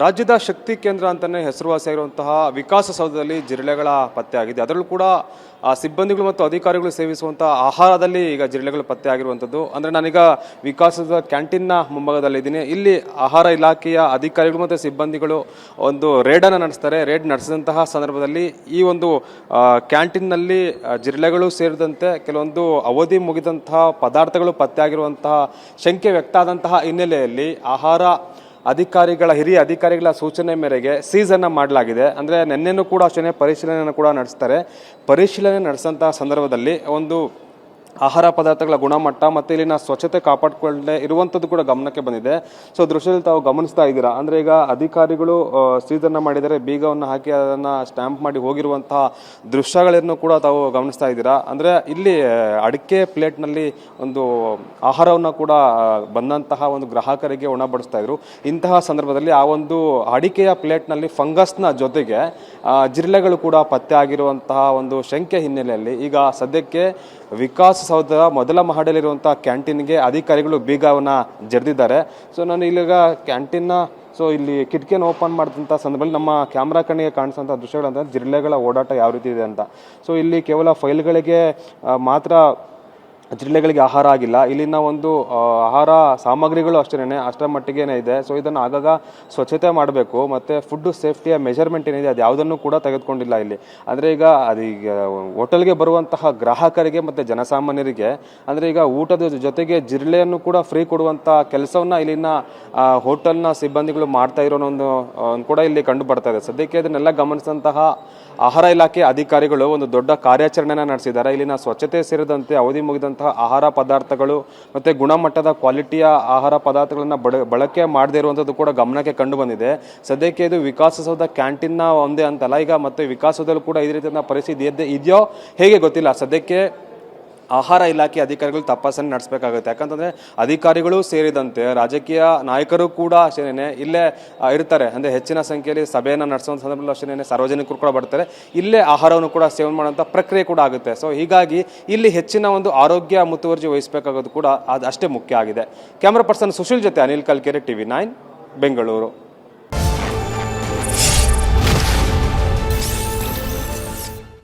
ರಾಜ್ಯದ ಶಕ್ತಿ ಕೇಂದ್ರ ಅಂತಲೇ ಹೆಸರುವಾಸಿಯಾಗಿರುವಂತಹ ವಿಕಾಸಸೌಧದಲ್ಲಿ ಜಿರಳೆಗಳ ಪತ್ತೆ ಆಗಿದೆ. ಅದರಲ್ಲೂ ಕೂಡ ಸಿಬ್ಬಂದಿಗಳು ಮತ್ತು ಅಧಿಕಾರಿಗಳು ಸೇವಿಸುವಂಥ ಆಹಾರದಲ್ಲಿ ಈಗ ಜಿರಳೆಗಳು ಪತ್ತೆ ಆಗಿರುವಂಥದ್ದು. ಅಂದರೆ ನಾನೀಗ ವಿಕಾಸದ ಕ್ಯಾಂಟೀನ್ನ ಮುಂಭಾಗದಲ್ಲಿದ್ದೀನಿ. ಇಲ್ಲಿ ಆಹಾರ ಇಲಾಖೆಯ ಅಧಿಕಾರಿಗಳು ಮತ್ತು ಸಿಬ್ಬಂದಿಗಳು ಒಂದು ರೇಡನ್ನು ನಡೆಸ್ತಾರೆ. ರೇಡ್ ನಡೆಸಿದಂತಹ ಸಂದರ್ಭದಲ್ಲಿ ಈ ಒಂದು ಕ್ಯಾಂಟೀನ್ನಲ್ಲಿ ಜಿರಳೆಗಳು ಸೇರಿದಂತೆ ಕೆಲವೊಂದು ಅವಧಿ ಮುಗಿದಂತಹ ಪದಾರ್ಥಗಳು ಪತ್ತೆ ಆಗಿರುವಂತಹ ಶಂಕೆ ವ್ಯಕ್ತ ಆದಂತಹ ಹಿನ್ನೆಲೆಯಲ್ಲಿ ಹಿರಿಯ ಅಧಿಕಾರಿಗಳ ಸೂಚನೆ ಮೇರೆಗೆ ಸೀಸನ್ನ ಮಾಡಲಾಗಿದೆ. ಅಂದರೆ ನಿನ್ನೆನೂ ಕೂಡ ಅಷ್ಟೇ ಪರಿಶೀಲನೆಯನ್ನು ಕೂಡ ನಡೆಸ್ತಾರೆ. ಪರಿಶೀಲನೆ ನಡೆಸಂತಹ ಸಂದರ್ಭದಲ್ಲಿ ಒಂದು ಆಹಾರ ಪದಾರ್ಥಗಳ ಗುಣಮಟ್ಟ ಮತ್ತು ಇಲ್ಲಿನ ಸ್ವಚ್ಛತೆ ಕಾಪಾಡಿಕೊಳ್ಳದೆ ಇರುವಂಥದ್ದು ಕೂಡ ಗಮನಕ್ಕೆ ಬಂದಿದೆ. ಸೊ ದೃಶ್ಯದಲ್ಲಿ ತಾವು ಗಮನಿಸ್ತಾ ಇದ್ದೀರಾ. ಅಂದರೆ ಈಗ ಅಧಿಕಾರಿಗಳು ಸೀಸನ್ನ ಮಾಡಿದರೆ, ಬೀಗವನ್ನು ಹಾಕಿ ಅದನ್ನು ಸ್ಟ್ಯಾಂಪ್ ಮಾಡಿ ಹೋಗಿರುವಂತಹ ದೃಶ್ಯಗಳನ್ನು ಕೂಡ ತಾವು ಗಮನಿಸ್ತಾ ಇದ್ದೀರಾ. ಅಂದರೆ ಇಲ್ಲಿ ಅಡಿಕೆ ಪ್ಲೇಟ್ನಲ್ಲಿ ಒಂದು ಆಹಾರವನ್ನು ಕೂಡ ಬಂದಂತಹ ಒಂದು ಗ್ರಾಹಕರಿಗೆ ಉಣಬಡಿಸ್ತಾ ಇದ್ರು. ಇಂತಹ ಸಂದರ್ಭದಲ್ಲಿ ಆ ಒಂದು ಅಡಿಕೆಯ ಪ್ಲೇಟ್ನಲ್ಲಿ ಫಂಗಸ್ನ ಜೊತೆಗೆ ಜಿರಳೆಗಳು ಕೂಡ ಪತ್ತೆ ಆಗಿರುವಂತಹ ಒಂದು ಶಂಕೆ ಹಿನ್ನೆಲೆಯಲ್ಲಿ ಈಗ ಸದ್ಯಕ್ಕೆ ವಿಕಾಸಸೌಧದ ಮೊದಲ ಮಹಡಿಯಲ್ಲಿರುವಂಥ ಕ್ಯಾಂಟೀನ್ಗೆ ಅಧಿಕಾರಿಗಳು ಬೀಗವನ್ನು ಜರಿದಿದ್ದಾರೆ. ಸೊ ನಾನು ಇಲ್ಲಿಗ ಕ್ಯಾಂಟೀನ್ನ ಇಲ್ಲಿ ಕಿಟಕಿಯನ್ನು ಓಪನ್ ಮಾಡಿದಂಥ ಸಂದರ್ಭದಲ್ಲಿ ನಮ್ಮ ಕ್ಯಾಮ್ರಾ ಕಣ್ಣಿಗೆ ಕಾಣಿಸುವಂಥ ದೃಶ್ಯಗಳಂತ ಜಿರಳೆಗಳ ಓಡಾಟ ಯಾವ ರೀತಿ ಇದೆ ಅಂತ. ಸೊ ಇಲ್ಲಿ ಕೇವಲ ಫೈಲ್ಗಳಿಗೆ ಮಾತ್ರ ಜಿರಳೆಗಳಿಗೆ ಆಹಾರ ಆಗಿಲ್ಲ, ಇಲ್ಲಿನ ಒಂದು ಆಹಾರ ಸಾಮಗ್ರಿಗಳು ಅಷ್ಟರ ಮಟ್ಟಿಗೇನೆ ಇದೆ. ಸೊ ಇದನ್ನು ಆಗಾಗ ಸ್ವಚ್ಛತೆ ಮಾಡಬೇಕು. ಮತ್ತು ಫುಡ್ ಸೇಫ್ಟಿಯ ಮೆಜರ್ಮೆಂಟ್ ಏನಿದೆ ಅದು ಯಾವುದನ್ನು ಕೂಡ ತೆಗೆದುಕೊಂಡಿಲ್ಲ ಇಲ್ಲಿ. ಅಂದರೆ ಈಗ ಹೋಟೆಲ್ಗೆ ಬರುವಂತಹ ಗ್ರಾಹಕರಿಗೆ ಮತ್ತು ಜನಸಾಮಾನ್ಯರಿಗೆ ಅಂದರೆ ಈಗ ಊಟದ ಜೊತೆಗೆ ಜಿರಳೆಯನ್ನು ಕೂಡ ಫ್ರೀ ಕೊಡುವಂಥ ಕೆಲಸವನ್ನು ಇಲ್ಲಿನ ಹೋಟೆಲ್ನ ಸಿಬ್ಬಂದಿಗಳು ಮಾಡ್ತಾ ಇರೋ ಒಂದು ಕೂಡ ಇಲ್ಲಿ ಕಂಡು ಬರ್ತಾ ಇದೆ. ಸದ್ಯಕ್ಕೆ ಇದನ್ನೆಲ್ಲ ಗಮನಿಸಿದಂತಹ ಆಹಾರ ಇಲಾಖೆ ಅಧಿಕಾರಿಗಳು ಒಂದು ದೊಡ್ಡ ಕಾರ್ಯಾಚರಣೆಯನ್ನು ನಡೆಸಿದ್ದಾರೆ. ಇಲ್ಲಿನ ಸ್ವಚ್ಛತೆ ಸೇರಿದಂತೆ ಅವಧಿ ಮುಗಿದಂತಹ ಆಹಾರ ಪದಾರ್ಥಗಳು ಮತ್ತು ಗುಣಮಟ್ಟದ ಕ್ವಾಲಿಟಿಯ ಆಹಾರ ಪದಾರ್ಥಗಳನ್ನು ಬಳಕೆ ಮಾಡದೇ ಇರುವಂಥದ್ದು ಕೂಡ ಗಮನಕ್ಕೆ ಕಂಡು ಬಂದಿದೆ. ಸದ್ಯಕ್ಕೆ ಇದು ವಿಕಾಸಸೌಧ ಕ್ಯಾಂಟೀನ್ನ ಒಂದೇ ಅಂತಲ್ಲ, ಈಗ ಮತ್ತೆ ವಿಕಾಸದಲ್ಲೂ ಕೂಡ ಇದೇ ರೀತಿಯ ಪರಿಸ್ಥಿತಿ ಇದೆಯೋ ಹೇಗೆ ಗೊತ್ತಿಲ್ಲ. ಸದ್ಯಕ್ಕೆ ಆಹಾರ ಇಲಾಖೆ ಅಧಿಕಾರಿಗಳು ತಪಾಸಣೆ ನಡೆಸಬೇಕಾಗುತ್ತೆ. ಯಾಕಂತಂದರೆ ಅಧಿಕಾರಿಗಳು ಸೇರಿದಂತೆ ರಾಜಕೀಯ ನಾಯಕರು ಕೂಡ ಅಷ್ಟೇನೆ ಇಲ್ಲೇ ಇರ್ತಾರೆ. ಅಂದರೆ ಹೆಚ್ಚಿನ ಸಂಖ್ಯೆಯಲ್ಲಿ ಸಭೆಯನ್ನು ನಡೆಸುವಂಥ ಸಂದರ್ಭದಲ್ಲಿ ಅಷ್ಟೇನೆ ಸಾರ್ವಜನಿಕರು ಕೂಡ ಬರ್ತಾರೆ. ಇಲ್ಲೇ ಆಹಾರವನ್ನು ಕೂಡ ಸೇವನೆ ಮಾಡುವಂಥ ಪ್ರಕ್ರಿಯೆ ಕೂಡ ಆಗುತ್ತೆ. ಸೊ ಹೀಗಾಗಿ ಇಲ್ಲಿ ಹೆಚ್ಚಿನ ಒಂದು ಆರೋಗ್ಯ ಮುತುವರ್ಜಿ ವಹಿಸಬೇಕಾಗೋದು ಕೂಡ ಅದು ಅಷ್ಟೇ ಮುಖ್ಯ ಆಗಿದೆ. ಕ್ಯಾಮ್ರಾ ಪರ್ಸನ್ ಸುಶೀಲ್ ಜೊತೆ ಅನಿಲ್ ಕಲ್ಕೆರೆ, TV9 ಬೆಂಗಳೂರು.